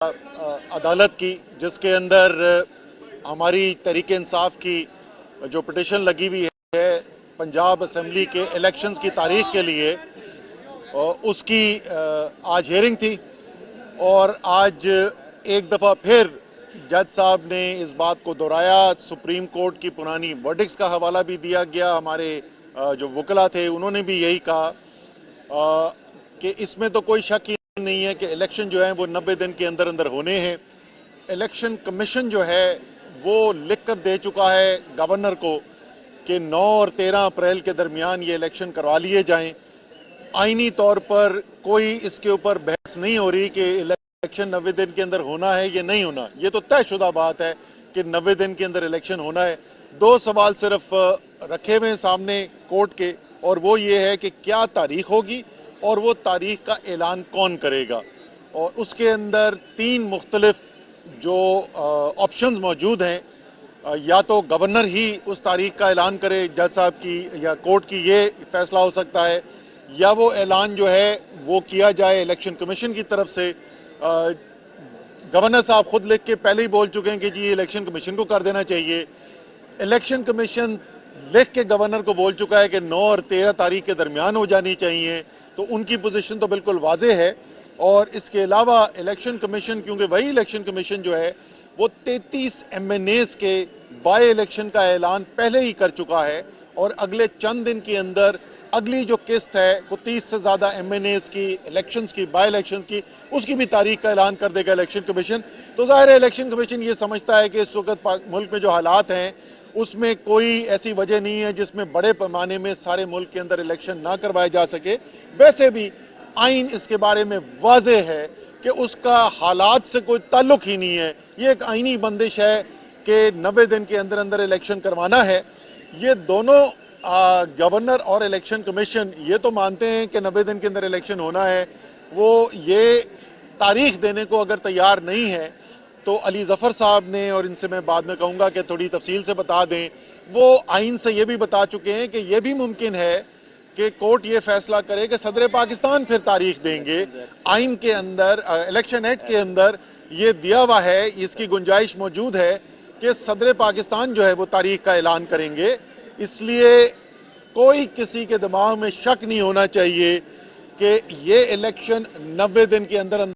अदालत की, जिसके अंदर हमारी तहरीक इंसाफ की जो पिटिशन लगी हुई है पंजाब असेंबली के इलेक्शंस की तारीख के लिए, उसकी आज हियरिंग थी। और आज एक दफ़ा फिर जज साहब ने इस बात को दोहराया। सुप्रीम कोर्ट की पुरानी वर्डिक्स का हवाला भी दिया गया। हमारे जो वकला थे उन्होंने भी यही कहा कि इसमें तो कोई शक ही नहीं है कि इलेक्शन जो है वो 90 दिन के अंदर अंदर होने हैं। इलेक्शन कमीशन जो है वो लिख कर दे चुका है गवर्नर को कि 9 और 13 अप्रैल के दरमियान ये इलेक्शन करवा लिए जाएं। आईनी तौर पर कोई इसके ऊपर बहस नहीं हो रही कि इलेक्शन 90 दिन के अंदर होना है या नहीं होना। ये तो तयशुदा बात है कि 90 दिन के अंदर इलेक्शन होना है। दो सवाल सिर्फ रखे हुए सामने कोर्ट के, और वो ये है कि क्या तारीख होगी और वो तारीख का ऐलान कौन करेगा। और उसके अंदर 3 मुख्तलिफ जो ऑप्शंस मौजूद हैं, या तो गवर्नर ही उस तारीख का ऐलान करे, जज साहब की या कोर्ट की ये फैसला हो सकता है, या वो ऐलान जो है वो किया जाए इलेक्शन कमीशन की तरफ से। गवर्नर साहब खुद लिख के पहले ही बोल चुके हैं कि जी इलेक्शन कमीशन को कर देना चाहिए। इलेक्शन कमीशन लिख के गवर्नर को बोल चुका है कि 9 और 13 तारीख के दरमियान हो जानी चाहिए, तो उनकी पोजीशन तो बिल्कुल वाज़ेह है। और इसके अलावा इलेक्शन कमीशन, क्योंकि वही इलेक्शन कमीशन जो है वो 33 MNAs के बाय इलेक्शन का ऐलान पहले ही कर चुका है, और अगले चंद दिन के अंदर अगली जो किस्त है वो 30 से ज्यादा MNAs की इलेक्शंस की, बाय इलेक्शंस की, उसकी भी तारीख का ऐलान कर देगा इलेक्शन कमीशन। तो जाहिर है इलेक्शन कमीशन ये समझता है कि इस वक्त मुल्क में जो हालात हैं उसमें कोई ऐसी वजह नहीं है जिसमें बड़े पैमाने में सारे मुल्क के अंदर इलेक्शन ना करवाए जा सके। वैसे भी आइन इसके बारे में वाज़ेह है कि उसका हालात से कोई ताल्लुक ही नहीं है। ये एक आइनी बंदिश है कि 90 दिन के अंदर अंदर इलेक्शन करवाना है। ये दोनों गवर्नर और इलेक्शन कमीशन ये तो मानते हैं कि 90 दिन के अंदर इलेक्शन होना है। वो ये तारीख देने को अगर तैयार नहीं है तो अली जफर साहब ने, और इनसे मैं बाद में कहूंगा कि थोड़ी तफसील से बता दें, वो आइन से ये भी बता चुके हैं कि ये भी मुमकिन है कि कोर्ट ये फैसला करे कि सदर पाकिस्तान फिर तारीख देंगे। आइन के अंदर, इलेक्शन एक्ट के अंदर ये दिया हुआ है, इसकी गुंजाइश मौजूद है कि सदर पाकिस्तान जो है वो तारीख का ऐलान करेंगे। इसलिए कोई किसी के दिमाग में शक नहीं होना चाहिए कि ये इलेक्शन 90 दिन के अंदर